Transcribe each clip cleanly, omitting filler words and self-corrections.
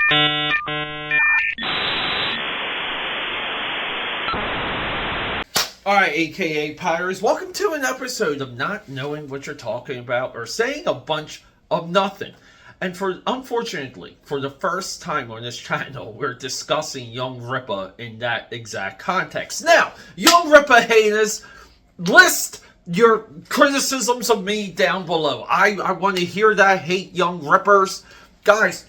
Alright, aka Pyres, welcome to an episode of not knowing what you're talking about or saying a bunch of nothing. And unfortunately, for the first time on this channel, we're discussing Young Ripper in that exact context. Now, Young Ripper haters, list your criticisms of me down below. I want to hear that, hate Young Rippers. Guys,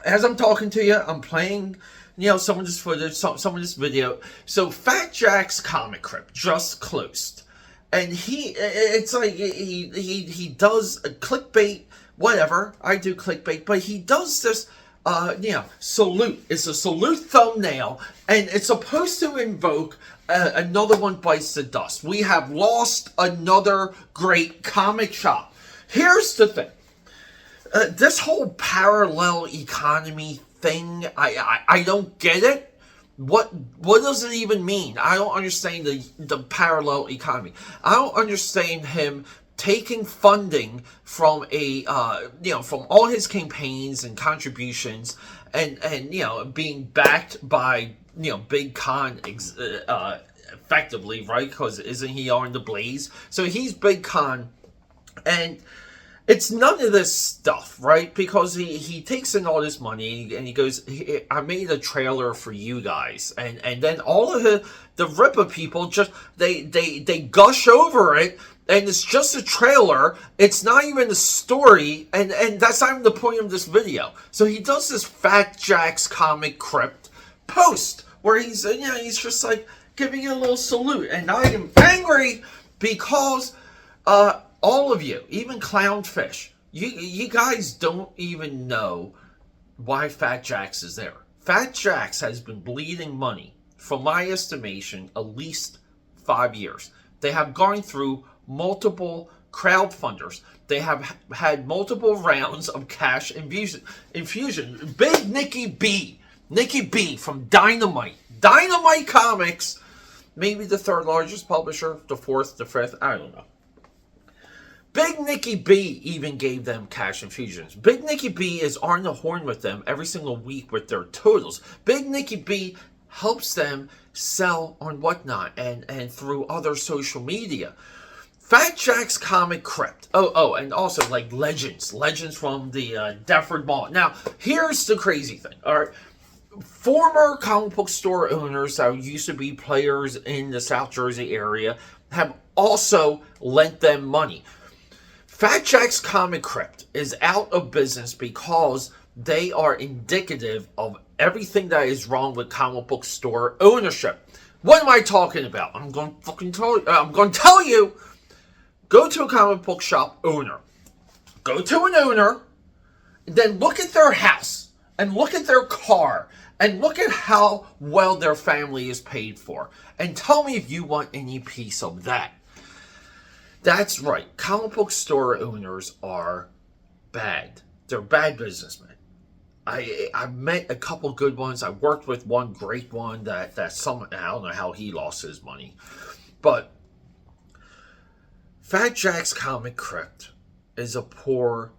as I'm talking to you, I'm playing some of this footage, some of this video. So Fat Jack's comic Crypt just closed, and he does a clickbait, whatever. I do clickbait, but he does this, salute. It's a salute thumbnail, and it's supposed to invoke another one bites the dust. We have lost another great comic shop. Here's the thing. This whole parallel economy thing, I don't get it. What does it even mean? I don't understand the parallel economy. I don't understand him taking funding from from all his campaigns and contributions and being backed by Big Con effectively, right? Because isn't he on the Blaze? So he's Big Con, and it's none of this stuff, right? Because he takes in all this money and he goes, I made a trailer for you guys. And then all of the Ripper people just, they gush over it. And it's just a trailer. It's not even a story. And that's not even the point of this video. So he does this Fat Jack's comic Crypt post where he's just like giving it a little salute. And I am angry because, all of you, even Clownfish, you guys don't even know why Fat Jack's is there. Fat Jack's has been bleeding money, from my estimation, at least 5 years. They have gone through multiple crowdfunders. They have had multiple rounds of cash infusion. Big Nikki B from Dynamite Comics, maybe the third largest publisher, the fourth, the fifth, I don't know. Big Nikki B even gave them cash infusions. Big Nikki B is on the horn with them every single week with their totals. Big Nikki B helps them sell on Whatnot and through other social media. Fat Jack's comic Crypt. Oh, and also like Legends from the Deptford Mall. Now, here's the crazy thing. All right, former comic book store owners that used to be players in the South Jersey area have also lent them money. Fat Jack's comic Crypt is out of business because they are indicative of everything that is wrong with comic book store ownership. What am I talking about? I'm going to tell you. Go to a comic book shop owner. Go to an owner, then look at their house and look at their car and look at how well their family is paid for, and tell me if you want any piece of that. That's right. Comic book store owners are bad. They're bad businessmen. I've met a couple good ones. I worked with one great one that I don't know how he lost his money. But Fat Jack's comic Crypt is a poor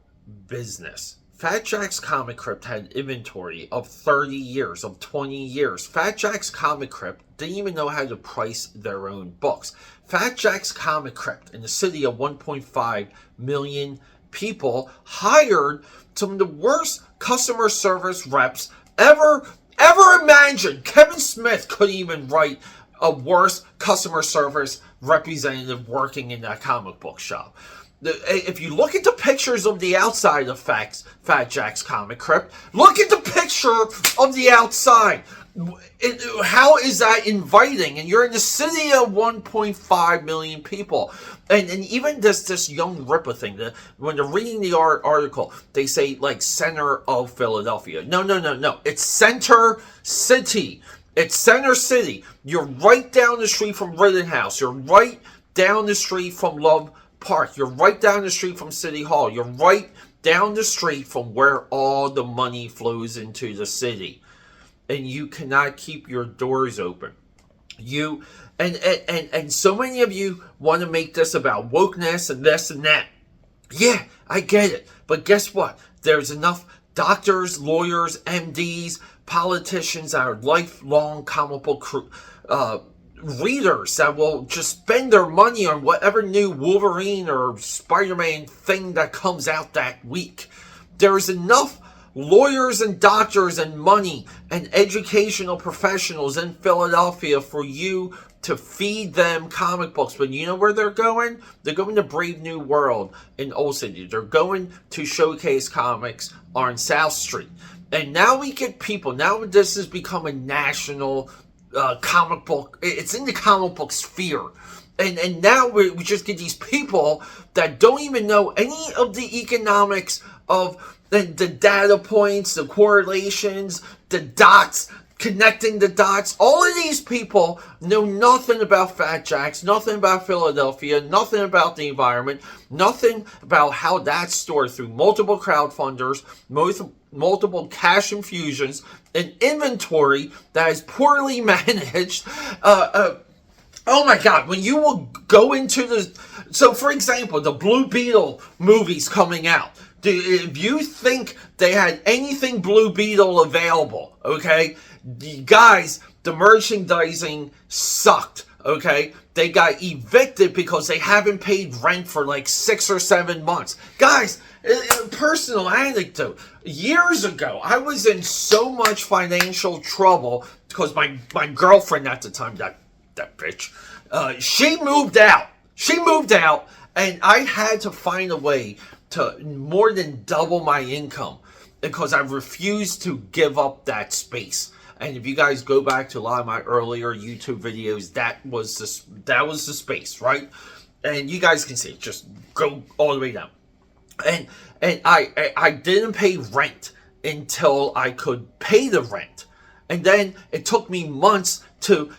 business. Fat Jack's comic Crypt had inventory of 30 years, of 20 years. Fat Jack's comic Crypt didn't even know how to price their own books. Fat Jack's comic Crypt, in the city of 1.5 million people, hired some of the worst customer service reps ever imagined. Kevin Smith couldn't even write a worse customer service representative working in that comic book shop. If you look at the pictures of the outside of Fat Jack's comic Crypt, look at the picture of the outside. How is that inviting? And you're in the city of 1.5 million people. And even this Young Ripper thing, when they're reading the article, they say, like, center of Philadelphia. No. It's Center City. It's Center City. You're right down the street from Rittenhouse. You're right down the street from Love Park. You're right down the street from City Hall. You're right down the street from where all the money flows into the city. And you cannot keep your doors open. You and so many of you want to make this about wokeness and this and that. Yeah, I get it. But guess what? There's enough doctors, lawyers, MDs, politicians that are lifelong comic book readers that will just spend their money on whatever new Wolverine or Spider-Man thing that comes out that week. There's enough lawyers and doctors and money and educational professionals in Philadelphia for you to feed them comic books. But you know where they're going? They're going to Brave New World in Old City. They're going to Showcase Comics on South Street. And now we get people. Now this has become a national comic book. It's in the comic book sphere. And now we just get these people that don't even know any of the economics of the data points, the correlations, the dots, connecting the dots. All of these people know nothing about Fat Jacks, nothing about Philadelphia, nothing about the environment, nothing about how that's stored through multiple crowdfunders, multiple cash infusions, an inventory that is poorly managed. Oh my God, when you will go into the... So, for example, the Blue Beetle movies coming out. If you think they had anything Blue Beetle available, okay, guys, the merchandising sucked, okay? They got evicted because they haven't paid rent for like 6 or 7 months. Guys, personal anecdote. Years ago, I was in so much financial trouble because my girlfriend at the time, that bitch, she moved out. She moved out, and I had to find a way to more than double my income because I refused to give up that space. And if you guys go back to a lot of my earlier YouTube videos, that was the space, right? And you guys can see it. Just go all the way down. And I didn't pay rent until I could pay the rent. And then it took me months to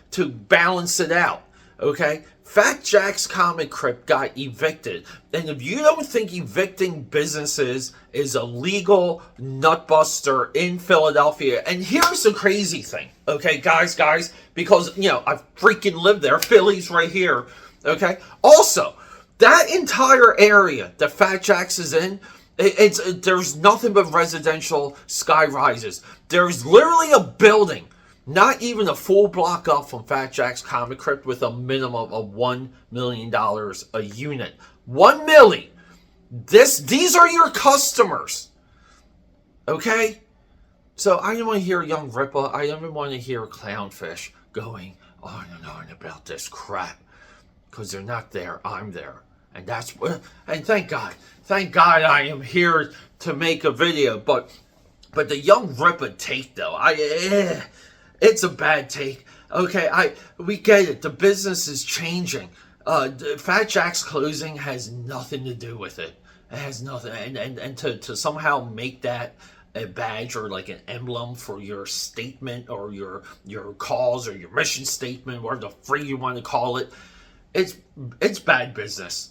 balance it out, okay? Fat Jack's Comic Crypt got evicted. And if you don't think evicting businesses is a legal nutbuster in Philadelphia, and here's the crazy thing, okay, guys, because, you know, I freaking live there. Philly's right here, okay? Also, that entire area that Fat Jack's is in, there's nothing but residential sky rises. There's literally a building not even a full block up from Fat Jack's Comic Crypt with a minimum of $1 million a unit. $1 million. These are your customers. Okay? So I don't want to hear Young Ripper. I don't want to hear Clownfish going on and on about this crap. Because they're not there. I'm there. And that's what... And thank God I am here to make a video. But the Young Ripper take, though, it's a bad take. Okay, we get it. The business is changing. Fat Jack's closing has nothing to do with it. It has nothing. And to somehow make that a badge or like an emblem for your statement or your cause or your mission statement, whatever the freak you want to call it, it's bad business.